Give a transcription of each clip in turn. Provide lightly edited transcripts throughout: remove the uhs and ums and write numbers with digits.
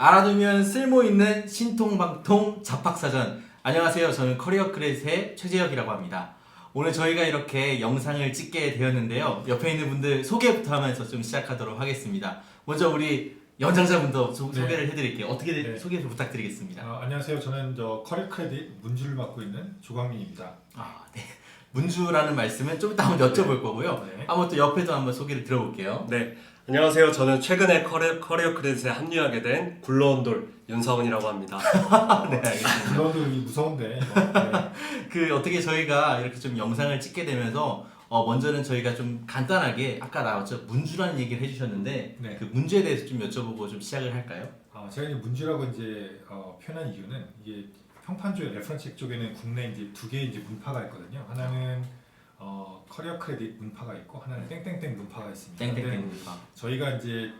알아두면 쓸모있는 신통방통 잡학사전. 안녕하세요. 저는 커리어 크레딧의 최재혁이라고 합니다. 오늘 저희가 이렇게 영상을 찍게 되었는데요. 옆에 있는 분들 소개부터 하면서 좀 시작하도록 하겠습니다. 먼저 우리 연장자분도 소개를 해드릴게요. 어떻게 소개 좀 부탁드리겠습니다. 안녕하세요. 저는 커리어 크레딧 문주를 맡고 있는 조광민입니다. 네. 문주라는 말씀은 좀 이따 한번 여쭤볼 거고요. 네. 한번 또 옆에도 한번 소개를 들어볼게요. 네, 안녕하세요. 저는 최근에 커리어 크레딧에 합류하게 된 굴러온 돌 윤사원이라고 합니다. 네, 알겠습니다. 물론도 무서운데 어떻게 저희가 이렇게 좀 영상을 찍게 되면서 먼저는 저희가 좀 간단하게 아까 나왔죠 문주라는 얘기를 해주셨는데 네. 그 문주에 대해서 좀 여쭤보고 좀 시작을 할까요? 제가 이제 문주라고 표현한 이유는 이게 평판주의 레퍼런스 책 쪽에는 국내 이제 두 개의 이제 문파가 있거든요. 하나는 커리어 크레딧 문파가 있고 하나는 땡땡땡 문파가 있습니다. 땡땡땡 문파. 저희가 이제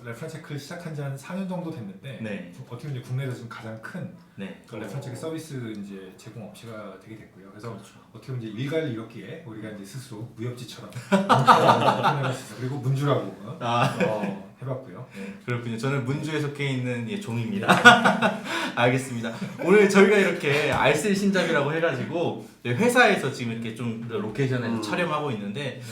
레퍼런스 체크를 시작한 지 한 4년 정도 됐는데 네. 어떻게 보면 국내에서 지금 가장 큰 네. 레퍼런스 체크 서비스 이제 제공 업체가 되게 됐고요. 그래서 그렇죠. 어떻게 보면 이제 일가를 이뤘기에 우리가 이제 스스로 무협지처럼 표현할 수 있어요. 그리고 문주라고 해봤고요. 네. 그렇군요. 저는 문주에 속해 있는 종입니다. 알겠습니다. 오늘 저희가 이렇게 알쓸 신잡이라고 해가지고 회사에서 지금 이렇게 좀 로케이션에서 촬영하고 있는데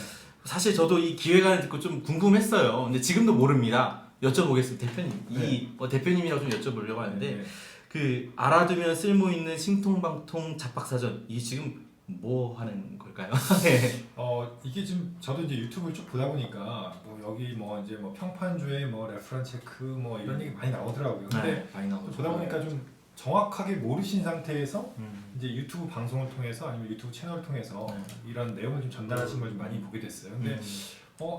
사실 저도 이 기획안을 듣고 좀 궁금했어요. 근데 지금도 모릅니다. 여쭤보겠습니다. 대표님. 네. 대표님이라고 좀 여쭤보려고 하는데 네. 알아두면 쓸모있는 신통방통 잡학사전 이게 지금 뭐 하는 걸까요? 네. 이게 지금 저도 이제 유튜브를 쭉 보다 보니까 여기 이제 평판주의 레퍼런스 체크 이런 얘기 많이 나오더라고요. 근데 많이 나오죠. 보다 보니까 좀 정확하게 모르신 상태에서 이제 유튜브 방송을 통해서 아니면 유튜브 채널을 통해서 이런 내용을 좀 전달하신 걸 좀 많이 보게 됐어요. 근데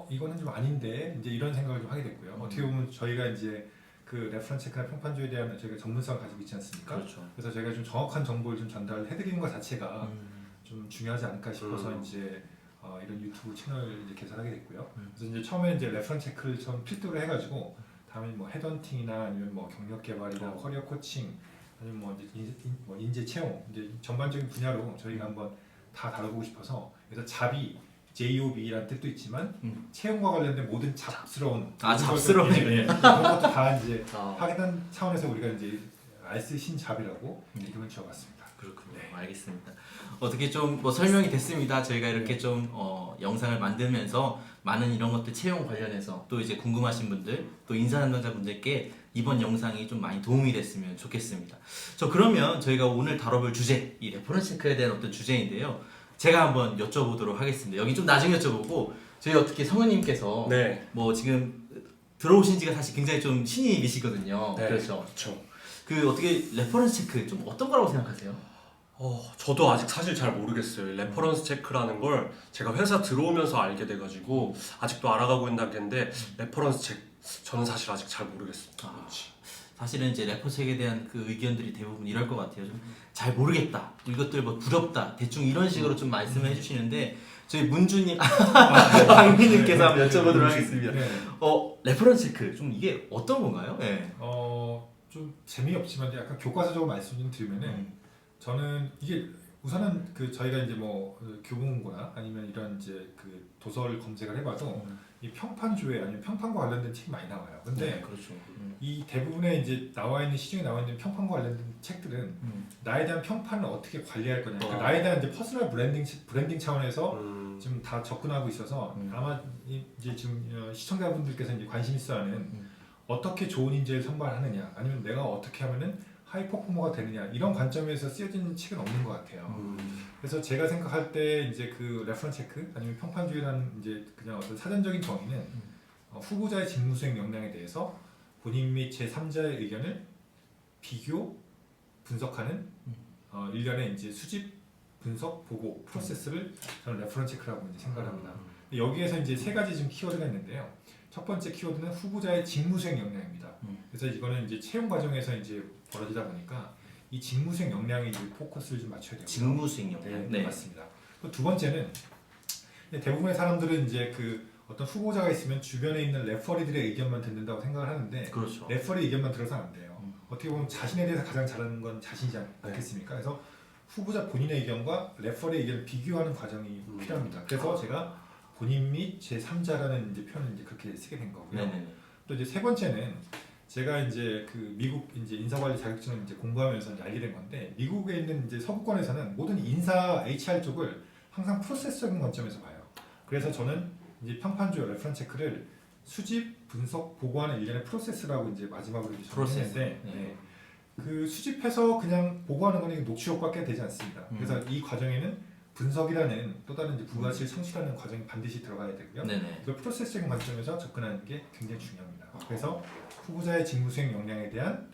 이거는 좀 아닌데 이제 이런 생각을 좀 하게 됐고요. 어떻게 보면 저희가 이제 그 레퍼런스 체크나 평판주에 대한 저희가 전문성을 가지고 있지 않습니까? 그렇죠. 그래서 저희가 좀 정확한 정보를 좀 전달을 해드리는 것 자체가 좀 중요하지 않을까 싶어서 이제 이런 유튜브 채널을 이제 개설하게 됐고요. 그래서 이제 처음에 이제 레퍼런스 체크를 처음 필두로 해가지고 다음에 헤드헌팅이나 아니면 경력 개발이나 커리어 코칭 아니면 이제 인재 채용 이제 전반적인 분야로 저희가 한번 다 다뤄보고 싶어서 그래서 잡이 JOB라는 뜻도 있지만 채용과 관련된 모든 잡스러운 잡스러운 그런 것도 다 이제 하겠다는 차원에서 우리가 이제 알쓸 신잡이라고 이름을 지어봤습니다. 그렇군요. 네. 알겠습니다. 어떻게 좀 설명이 됐습니다. 저희가 이렇게 좀 영상을 만들면서 많은 이런 것들 채용 관련해서 또 이제 궁금하신 분들 또 인사 담당자분들께 이번 영상이 좀 많이 도움이 됐으면 좋겠습니다. 그러면 저희가 오늘 다뤄볼 주제 이 레퍼런스 체크에 대한 어떤 주제인데요. 제가 한번 여쭤보도록 하겠습니다. 여기 좀 나중에 여쭤보고 저희 어떻게 성우님께서 네. 지금 들어오신 지가 사실 굉장히 좀 신입이시거든요. 네. 그렇죠. 그렇죠. 어떻게 레퍼런스 체크 좀 어떤 거라고 생각하세요? 저도 아직 사실 잘 모르겠어요. 레퍼런스 체크라는 걸 제가 회사 들어오면서 알게 돼가지고 아직도 알아가고 있는 단계인데 레퍼런스 체크 저는 사실 아직 잘 모르겠습니다. 사실은 이제 레퍼 책에 대한 그 의견들이 대부분 이럴 것 같아요. 좀 잘 모르겠다. 이것들 부럽다. 대충 이런 식으로 좀 말씀을 해주시는데 저희 문주님, 박민님께서 한번 여쭤보도록 하겠습니다. 네. 레퍼런스 체크 좀 이게 어떤 건가요? 네. 좀 재미없지만 약간 교과서적으로 말씀 좀 드리면은 저는 이게 우선은 저희가 이제 교보문고나 아니면 이런 이제 도서를 검색을 해봐도 이 평판주에 아니면 평판과 관련된 책이 많이 나와요. 근데 그렇죠. 이 대부분의 이제 시중에 나와 있는 평판과 관련된 책들은 나에 대한 평판을 어떻게 관리할 거냐, 그러니까 나에 대한 이제 퍼스널 브랜딩 차원에서 지금 다 접근하고 있어서 아마 이제 지금 시청자분들께서 이제 관심 있어하는 어떻게 좋은 인재를 선발하느냐, 아니면 내가 어떻게 하면은 하이 퍼포머가 되느냐 이런 관점에서 쓰여진 책은 없는 것 같아요. 그래서 제가 생각할 때 이제 레퍼런스 체크 아니면 평판주의라는 이제 그냥 어떤 사전적인 정의는 후보자의 직무수행 역량에 대해서 본인 및 제3자의 의견을 비교 분석하는 일련의 이제 수집 분석 보고 프로세스를 저는 레퍼런스 체크라고 이제 생각합니다. 여기에서 이제 세 가지 지금 키워드가 있는데요. 첫 번째 키워드는 후보자의 직무수행 역량입니다. 그래서 이거는 이제 채용 과정에서 이제 벌어지다 보니까 이 직무수행 역량에 이제 포커스를 좀 맞춰야 돼요. 직무수행 역량. 네, 맞습니다. 또 두 번째는 대부분의 사람들은 이제 어떤 후보자가 있으면 주변에 있는 레퍼리들의 의견만 듣는다고 생각을 하는데 그렇죠. 레퍼리 의견만 들어서 안 돼요. 어떻게 보면 자신에 대해서 가장 잘하는 건 자신이지 않겠습니까? 그래서 후보자 본인의 의견과 레퍼리의 의견을 비교하는 과정이 필요합니다. 그래서 제가 본인 및 제3자라는 이제 표현을 이제 그렇게 쓰게 된 거고요. 네네. 또 이제 세 번째는 제가 이제 그 미국 이제 인사관리 자격증을 이제 공부하면서 이제 알게 된 건데 미국에 있는 이제 서구권에서는 모든 인사 HR 쪽을 항상 프로세스적인 관점에서 봐요. 그래서 저는 이제 평판조 레퍼런스 체크를 수집, 분석, 보고하는 일련의 프로세스라고 이제 마지막으로 이제 정리했는데 네. 그 수집해서 그냥 보고하는 거는 녹취 효과밖에 되지 않습니다. 그래서 이 과정에는 분석이라는 또 다른 이제 부가치를 창출하는 과정이 반드시 들어가야 되고요. 네네. 그 프로세스적인 관점에서 접근하는 게 굉장히 중요합니다. 그래서 후보자의 직무 수행 역량에 대한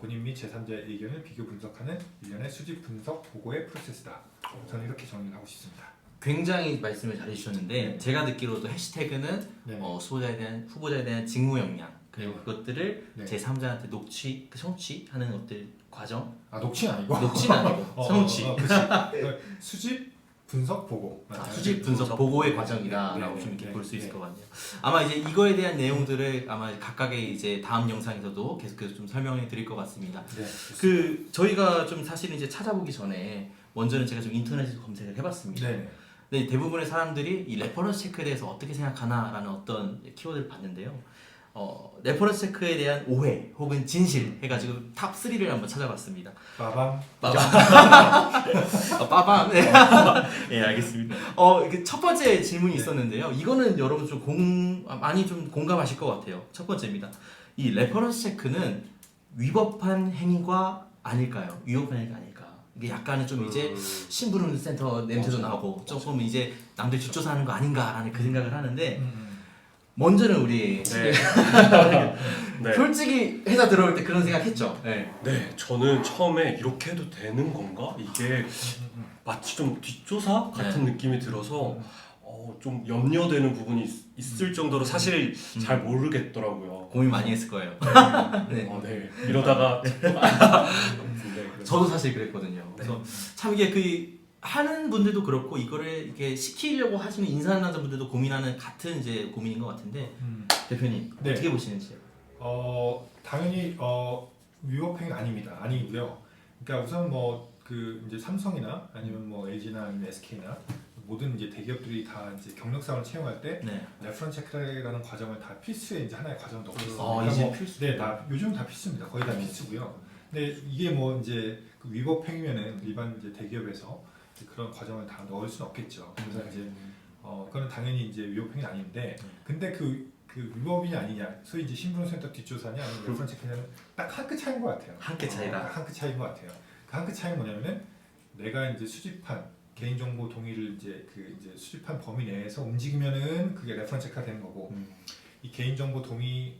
본인 및 제3자의 의견을 비교 분석하는 일련의 수집 분석 보고의 프로세스다. 저는 이렇게 정리를 하고 싶습니다. 굉장히 말씀을 잘해주셨는데 제가 듣기로도 해시태그는 후보자에 대한 직무 역량 그리고 그것들을 네. 제3자한테 성취하는 것들 과정. 녹취는 아니고. 녹취는 아니고 성취. 수집 분석 보고. 수집 분석 보고의 과정이다라고 좀 이렇게 볼 수 있을 것 같네요. 아마 이제 이거에 대한 내용들을 아마 각각의 이제 다음 영상에서도 계속해서 좀 설명해 드릴 것 같습니다. 네, 그 저희가 좀 사실은 이제 찾아보기 전에 먼저는 제가 좀 인터넷에서 검색을 해봤습니다. 네. 근데 대부분의 사람들이 이 레퍼런스 체크에 대해서 어떻게 생각하나라는 어떤 키워드를 봤는데요. 레퍼런스 체크에 대한 오해 혹은 진실 해가지고 탑 3를 한번 찾아봤습니다. 빠밤. 빠밤. 네. 네, 알겠습니다. 첫 번째 질문이 있었는데요. 이거는 여러분 좀 많이 좀 공감하실 것 같아요. 첫 번째입니다. 이 레퍼런스 체크는 위법한 행위가 아닐까요? 위법한 행위가 아닐까? 이게 약간은 좀 이제 심부름 센터 냄새도 나고 조금 이제 남들 뒷조사하는 거 아닌가라는 그 생각을 하는데 먼저는 우리 네. 솔직히 회사 들어올 때 그런 생각했죠. 네. 네, 저는 처음에 이렇게 해도 되는 건가? 이게 마치 좀 뒷조사 같은 느낌이 들어서 좀 염려되는 부분이 있을 정도로 사실 잘 모르겠더라고요. 고민 많이 했을 거예요. 네. 네. 이러다가 저도 사실 그랬거든요. 그래서 참 이게 하는 분들도 그렇고 이거를 이렇게 시키려고 하시는 인사하는 분들도 고민하는 같은 이제 고민인 것 같은데 대표님 네. 어떻게 보시는지요? 당연히 위법행위는 아니고요. 그러니까 우선 그 이제 삼성이나 아니면 LG나 아니면 SK나 모든 이제 대기업들이 다 이제 경력사원을 채용할 때 네. 레퍼런스 체크라는 과정을 다 필수의 이제 하나의 과정을 넣고 있습니다. 이제 필수. 네, 요즘 다 필수입니다. 거의 다 필수고요. 근데 이게 이제 그 위법행위면은 일반 이제 대기업에서 그런 과정을 다 넣을 수는 없겠죠. 그래서 이제 그거는 당연히 이제 위법행위 아닌데, 근데 그 위법이냐 아니냐, 소위 이제 신분센터 뒷조사냐 아니면 레퍼런스 체크냐는 딱 한 끗 차이인 것 같아요. 한 끗 차이다. 한 끗 차이인 것 같아요. 그 한 끗 차이는 뭐냐면은 내가 이제 수집한 개인정보 동의를 이제 수집한 범위 내에서 움직이면은 그게 레퍼런스 체크가 되는 거고, 이 개인정보 동의의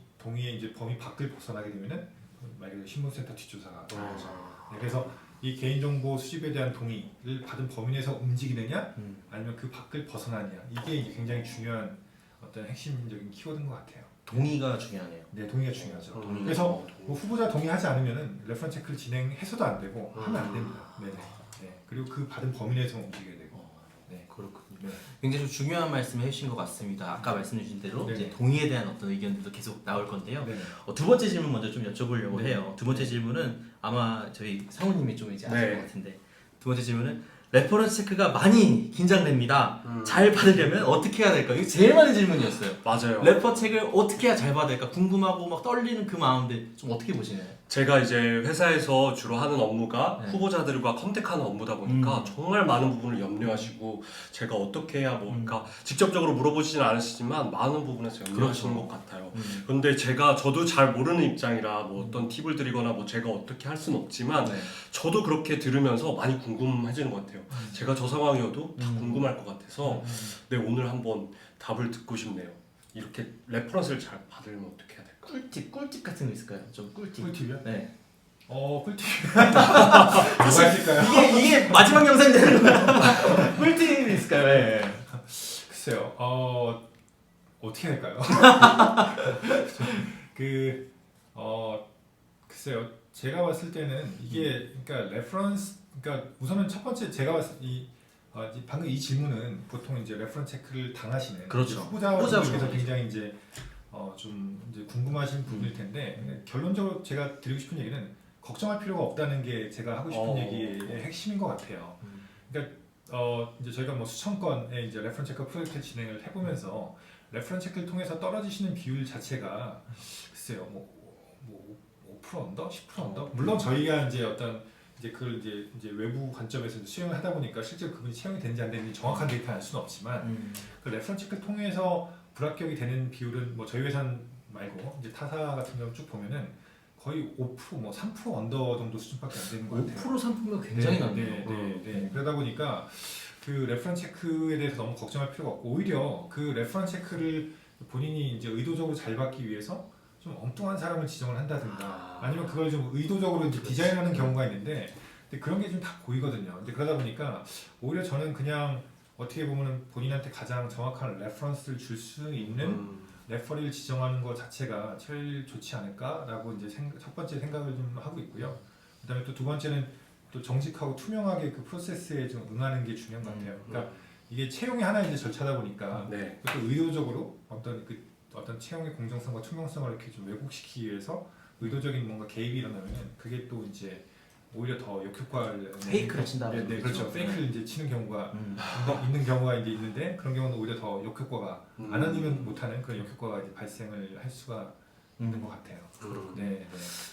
이제 범위 밖을 벗어나게 되면은 말 그대로 신분센터 뒷조사가 되는 거죠. 네, 그래서 이 개인정보 수집에 대한 동의를 받은 범위 내에서 움직이느냐 아니면 그 밖을 벗어나느냐, 이게 이제 굉장히 중요한 어떤 핵심적인 키워드인 것 같아요. 동의가 중요하네요. 네, 동의가 중요하죠. 동의가 그래서 후보자 동의하지 않으면은 레퍼런스 체크를 진행해서도 안 되고 하면 안 됩니다. 네네. 네. 그리고 그 받은 범위 내에서 움직여야 되고. 네. 그렇군요. 네. 굉장히 좀 중요한 말씀을 해주신 것 같습니다. 아까 말씀해주신 대로 네네. 이제 동의에 대한 어떤 의견들도 계속 나올 건데요. 네네. 두 번째 질문 먼저 좀 여쭤보려고 네. 해요. 두 번째 질문은 아마 저희 상우님이 좀 이제 아실 네. 것 같은데 두 번째 질문은 레퍼런스 체크가 많이 긴장됩니다. 잘 받으려면 어떻게 해야 될까? 이게 제일 많은 질문이었어요. 맞아요. 레퍼 책을 어떻게 해야 잘 받을까? 궁금하고 막 떨리는 그 마음들 좀 어떻게 보시나요? 제가 이제 회사에서 주로 하는 업무가 네. 후보자들과 컨택하는 업무다 보니까 정말 많은 부분을 염려하시고 제가 어떻게 해야 그러니까 직접적으로 물어보시진 않으시지만 많은 부분에서 염려하시는 그렇죠. 것 같아요. 그런데 저도 잘 모르는 입장이라 어떤 팁을 드리거나 제가 어떻게 할 수는 없지만 네. 저도 그렇게 들으면서 많이 궁금해지는 것 같아요. 제가 저 상황이어도 다 궁금할 것 같아서 네, 오늘 한번 답을 듣고 싶네요. 이렇게 레퍼런스를 잘 받으려면 어떻게 해야 될까? 꿀팁 같은 거 있을까요? 좀 꿀팁. 꿀팁이요? 네. 꿀팁. 뭐가 있을까요? 이게 마지막 영상이 되는 거야. 꿀팁이 있을까요? 네. 글쎄요. 어떻게 할까요? 글쎄요. 제가 봤을 때는 이게 그러니까 레퍼런스, 그러니까 우선은 첫 번째 제가 봤을 때 방금 이 질문은 보통 이제 레퍼런스 체크를 당하시는 그렇죠. 후보자분들께서 굉장히 이제 좀 이제 궁금하신 부분일 텐데 결론적으로 제가 드리고 싶은 얘기는 걱정할 필요가 없다는 게 제가 하고 싶은 얘기의 핵심인 것 같아요. 그러니까 이제 저희가 수천 건의 이제 레퍼런스 체크 프로젝트 진행을 해보면서 레퍼런스 체크를 통해서 떨어지시는 비율 자체가 글쎄요 뭐 5% 언더, 10% 언더. 물론 저희가 이제 어떤 이제 그걸 이제 외부 관점에서 수행을 하다 보니까 실제로 그분이 채용이 되는지 안 되는지 정확한 데이터 알 수는 없지만 그 레퍼런스 체크를 통해서 불합격이 되는 비율은 뭐 저희 회사 말고 이제 타사 같은 경우 쭉 보면은 거의 5% 뭐 3% 언더 정도 수준밖에 안 되는 것 같아요. 5% 상품이 굉장히 낮네요. 네. 그러다 보니까 그 레퍼런스 체크에 대해서 너무 걱정할 필요가 없고 오히려 그 레퍼런스 체크를 본인이 이제 의도적으로 잘 받기 위해서 좀 엉뚱한 사람을 지정을 한다든가 아니면 그걸 좀 의도적으로 이제 디자인하는 경우가 있는데 근데 그런 게 좀 다 보이거든요. 근데 그러다 보니까 오히려 저는 그냥 어떻게 보면은 본인한테 가장 정확한 레퍼런스를 줄 수 있는 레퍼리를 지정하는 것 자체가 제일 좋지 않을까라고 이제 첫 번째 생각을 좀 하고 있고요. 그다음에 또 두 번째는 또 정직하고 투명하게 그 프로세스에 좀 응하는 게 중요한 것 같아요. 그러니까 이게 채용이 하나의 이제 절차다 보니까 또 의도적으로 어떤 채용의 공정성과 투명성을 이렇게 좀 왜곡시키기 위해서 의도적인 뭔가 개입이 일어나면 그게 또 이제 오히려 더 역효과를 페이크를 친다고. 네, 그렇죠. 페이크를 이제 치는 경우가 있는 경우가 이제 있는데 그런 경우는 오히려 더 역효과가 안 아니면 못하는 그런 역효과가 이제 발생을 할 수가 있는 것 같아요. 네.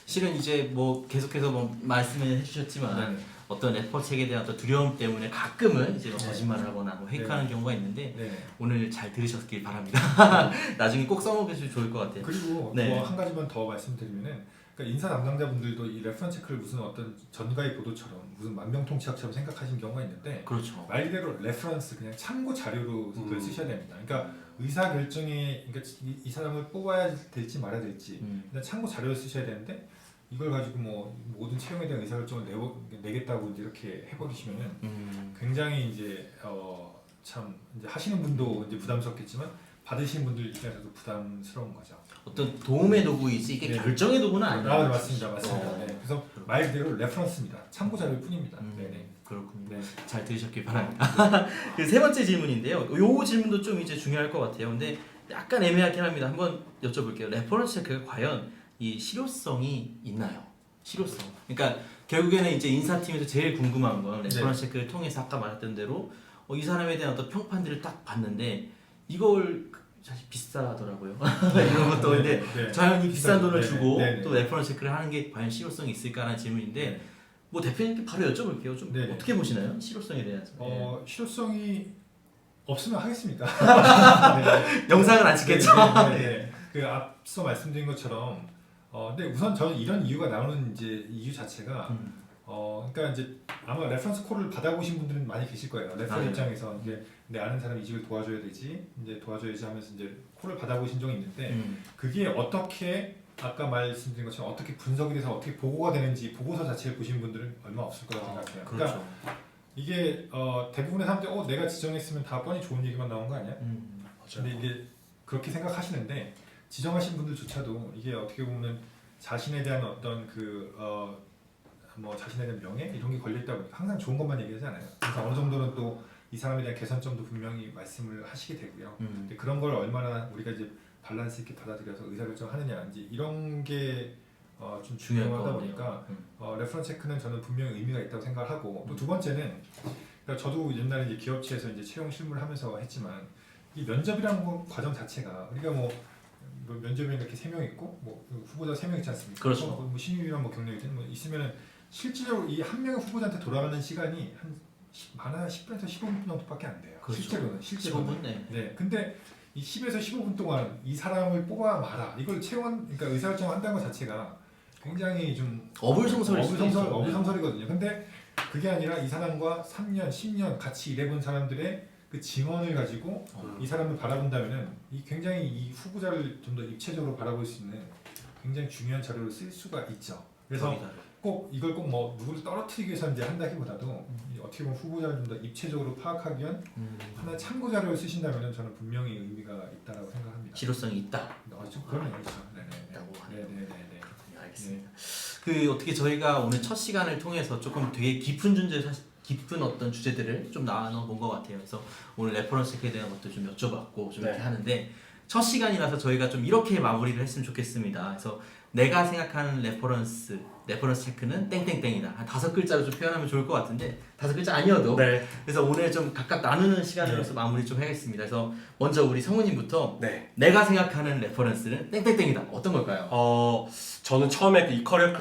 실은 이제 뭐 계속해서 뭐 말씀을 해주셨지만 어떤 래퍼 책에 대한 어떤 두려움 때문에 가끔은 이제 뭐 거짓말을 하거나 뭐 페이크하는 경우가 있는데 오늘 잘 들으셨길 바랍니다. 나중에 꼭 써먹으시면 좋을 것 같아요. 그리고 뭐 한 가지만 더 말씀드리면은 그러니까 인사 담당자분들도 이 레퍼런스 체크를 무슨 어떤 전가의 보도처럼 무슨 만병통치약처럼 생각하시는 경우가 있는데 그렇죠. 말 그대로 레퍼런스 그냥 참고 자료로 그걸 쓰셔야 됩니다. 그러니까 의사 결정에 그러니까 이 사람을 뽑아야 될지 말아야 될지 일단 참고 자료를 쓰셔야 되는데 이걸 가지고 뭐 모든 채용에 대한 의사 결정을 내겠다고 이제 이렇게 해버리시면은 굉장히 이제 참 이제 하시는 분도 이제 부담스럽겠지만 받으시는 분들 입장에서도 부담스러운 거죠. 어떤 도움의 도구이지 이게 결정의 도구는 아니에요. 맞습니다. 네. 그래서 말 그대로 레퍼런스입니다. 참고 자료일 뿐입니다. 그렇군요. 네. 잘 들으셨길 바랍니다. 그 세 번째 질문인데요. 요 질문도 좀 이제 중요할 것 같아요. 근데 약간 애매하긴 합니다. 한번 여쭤볼게요. 레퍼런스 체크가 과연 이 실효성이 있나요? 실효성. 그러니까 결국에는 이제 인사팀에서 제일 궁금한 건 레퍼런스 체크를 통해서 아까 말했던 대로 이 사람에 대한 어떤 평판들을 딱 봤는데 이걸 사실 비싸더라고요. 이런 것도 근데 자연히 비싼 돈을 주고 또 레퍼런스 체크를 하는 게 과연 실효성이 있을까라는 질문인데 뭐 대표님께 바로 여쭤볼게요. 좀 어떻게 보시나요? 실효성에 대해서. 실효성이 없으면 하겠습니까? 영상은 안 찍겠죠. 그 앞서 말씀드린 것처럼 근데 우선 저는 이런 이유가 나오는 이제 이유 자체가 그러니까 이제 아마 레퍼런스 콜을 받아보신 분들은 많이 계실 거예요. 레퍼럴 입장에서 이제 내 아는 사람이 이직을 도와줘야 되지, 이제 도와줘야지 하면서 이제 콜을 받아보신 적이 있는데 그게 어떻게 아까 말씀드린 것처럼 어떻게 분석이 돼서 어떻게 보고가 되는지 보고서 자체를 보신 분들은 얼마 없을 거라고 생각해요. 그렇죠. 그러니까 이게 대부분의 사람들이 내가 지정했으면 다 뻔히 좋은 얘기만 나온 거 아니야? 근데 이게 그렇게 생각하시는데 지정하신 분들조차도 이게 어떻게 보면 자신에 대한 어떤 뭐 자신에 대한 명예 이런 게 걸려 있다 보니까 항상 좋은 것만 얘기하지 않아요. 그래서 어느 정도는 또 이 사람에 대한 개선점도 분명히 말씀을 하시게 되고요. 근데 그런 걸 얼마나 우리가 이제 밸런스 있게 받아들여서 의사결정하느냐 이제 이런 게 좀 중요하다 보니까 레퍼런스 체크는 저는 분명히 의미가 있다고 생각을 하고 또 두 번째는 그러니까 저도 옛날에 이제 기업체에서 이제 채용 실무를 하면서 했지만 이 면접이라는 과정 자체가 우리가 뭐 면접에 이렇게 3명 있고 뭐 후보자 3명 있지 않습니까? 그렇죠. 뭐 신입이랑 뭐 경력이든 뭐 있으면은 실질적으로 이 한 명의 후보자한테 돌아가는 시간이 한 많아 10분에서 15분 정도밖에 안 돼요. 그렇죠. 실제로는 15분? 네. 근데 이 10에서 15분 동안 이 사람을 뽑아 마라. 이걸 그러니까 의사결정을 한다는 것 자체가 굉장히 좀 어불성설이거든요. 근데 그게 아니라 이 사람과 3년, 10년 같이 일해본 사람들의 그 증언을 가지고 이 사람을 바라본다면은 이 굉장히 이 후보자를 좀 더 입체적으로 바라볼 수 있는 굉장히 중요한 자료를 쓸 수가 있죠. 그래서 꼭 이걸 꼭 뭐 누구를 떨어뜨리기 위해서 이제 한다기보다도 어떻게 보면 후보자를 좀 더 입체적으로 파악하기 위한 하나의 참고 자료를 쓰신다면 저는 분명히 의미가 있다라고 생각합니다. 실효성이 있다. 그럼요, 그렇죠. 있다고 네네네. 알겠습니다. 그 어떻게 저희가 오늘 첫 시간을 통해서 조금 되게 깊은 어떤 주제들을 좀 나눠본 것 같아요. 그래서 오늘 레퍼런스 체크에 대한 것도 좀 여쭤봤고 좀 이렇게 하는데 첫 시간이라서 저희가 좀 이렇게 마무리를 했으면 좋겠습니다. 그래서 내가 생각하는 레퍼런스 체크는 땡땡땡이다. 한 5글자로 좀 표현하면 좋을 것 같은데 5글자 아니어도 네. 그래서 오늘 좀 각각 나누는 시간으로서 마무리 좀 하겠습니다. 그래서 먼저 우리 성우님부터 네. 내가 생각하는 레퍼런스는 땡땡땡이다. 어떤 걸까요? 저는 처음에 그 이커리어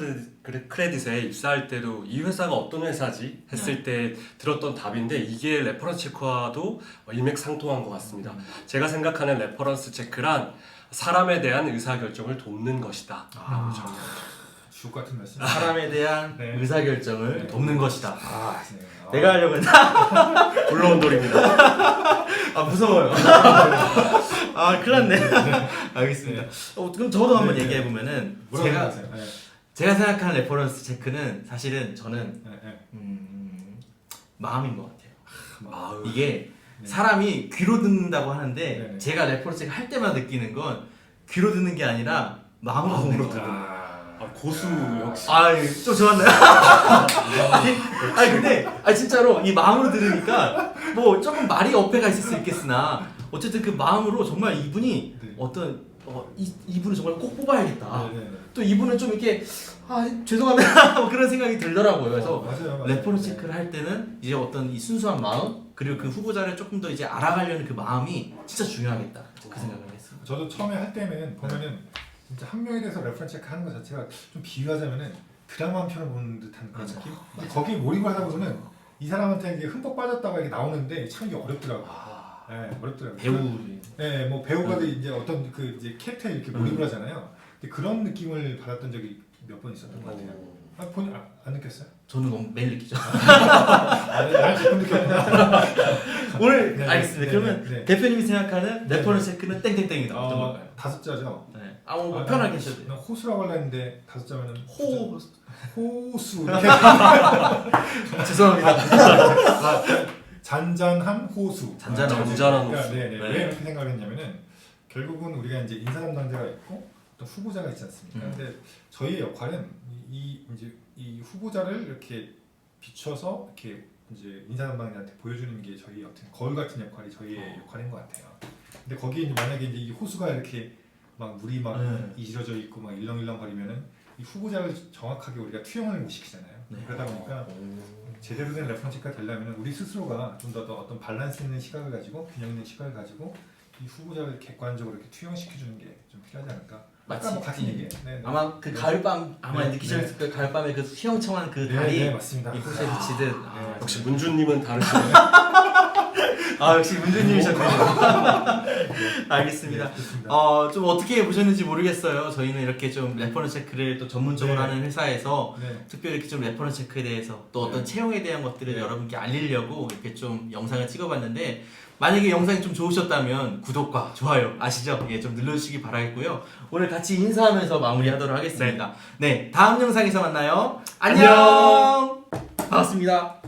크레딧에 입사할 때도 이 회사가 어떤 회사지 했을 때 들었던 답인데 이게 레퍼런스 체크와도 일맥상통한 것 같습니다. 제가 생각하는 레퍼런스 체크란 사람에 대한 의사결정을 돕는 것이다 라고 정의합니다. 주옥 같은 말씀. 사람에 대한 네. 의사결정을 네. 돕는 것이다. 네. 내가 하려고 했나? 물러온 돌입니다. 아 무서워요. 아 큰일 났네. 알겠습니다. 그럼 저도 한번 네, 네. 얘기해 보면은 뭐라고 생각하세요? 네. 제가 생각하는 레퍼런스 체크는 사실은 저는 네, 네. 마음인 것 같아요. 아유. 이게 네. 사람이 귀로 듣는다고 하는데 네, 네. 제가 레퍼런스 체크 할 때마다 느끼는 건 귀로 듣는 게 아니라 마음으로 듣는 마음으로 거예요. 고수 역시. 좀 좋았나요? 아니 근데 진짜로 이 마음으로 들으니까 뭐 조금 말이 어폐가 있을 수 있겠으나 어쨌든 그 마음으로 정말 이분이 네. 어떤 이분을 정말 꼭 뽑아야겠다. 네, 네, 네. 또 이분은 좀 이렇게 죄송합니다 뭐 그런 생각이 들더라고요. 그래서 맞아요. 레퍼런스 네. 체크를 할 때는 이제 어떤 이 순수한 마음 그리고 그 후보자를 조금 더 이제 알아가려는 그 마음이 진짜 중요하겠다. 그 생각을 했어요. 저도 처음에 할 때는 보면은 진짜 한 명에 대해서 레퍼런스 체크 하는 것 자체가 좀 비유하자면은 드라마 한 편을 보는 듯한 그런 맞아. 느낌? 근데 거기에 몰입을 하다 보면은 이 사람한테 이게 흠뻑 빠졌다가 이렇게 나오는데 참 이게 어렵더라고요. 네, 어렵더라고요. 배우 네, 뭐 배우가 이제 어떤 그 이제 캐릭터에 이렇게 몰입을 하잖아요. 근데 그런 느낌을 받았던 적이 몇 번 있었던 것 같아요. 본인 안 느꼈어요? 저는 너무 매일 느끼죠. 난 지금 느꼈구나. 오늘 네, 알겠습니다. 네, 그러면 네, 네. 대표님이 생각하는 네, 레퍼런스 체크는 땡땡땡이다. 어떤 걸까요? 5자죠. 네. 뭐 편하게 하셔도 돼요. 난 호수라고 하려 했는데 5자면은 호수. 죄송합니다. 잔잔한 호수. 잔잔한 호수. 그러니까, 호수. 네. 네. 왜 이렇게 생각을 했냐면은 결국은 우리가 이제 인사 담당자가 있고 또 후보자가 있지 않습니까? 근데 저희의 역할은 이제 이 후보자를 이렇게 비춰서 이렇게 이제 인사 담당자한테 보여주는 게 저희 어떤 거울 같은 역할이 저희의 역할인 것 같아요. 근데 거기에 이제 만약에 이제 이 호수가 이렇게 막 물이 막 이지러져 있고 막 일렁일렁 거리면은 이 후보자를 정확하게 우리가 투영을 못 시키잖아요. 네. 그러다 보니까 제대로 된 레퍼런스가 되려면 우리 스스로가 좀 더 어떤 밸런스 있는 시각을 가지고 균형 있는 시각을 가지고 이 후보자를 객관적으로 이렇게 투영시켜주는 게 좀 필요하지 않을까? 아까 뭐 같은 얘기예요. 네, 아마 그 가을밤 아마 네, 느끼셨을 거예요. 가을밤에 그 휘영청한 그 네, 달이 네, 맞습니다. 이 호수에 비치듯. 네. 역시 문주님은 다르시네요. 역시 문주님이셨군요. 알겠습니다. 네, 좋습니다. 좀 어떻게 보셨는지 모르겠어요. 저희는 이렇게 좀 레퍼런스 체크를 또 전문적으로 네. 하는 회사에서 네. 특별히 이렇게 좀 레퍼런스 체크에 대해서 또 어떤 네. 채용에 대한 것들을 네. 여러분께 알리려고 이렇게 좀 영상을 찍어봤는데 만약에 영상이 좀 좋으셨다면 구독과 좋아요 아시죠? 예, 좀 눌러주시기 바라겠고요. 오늘 같이 인사하면서 마무리하도록 하겠습니다. 네, 다음 영상에서 만나요. 안녕. 반갑습니다.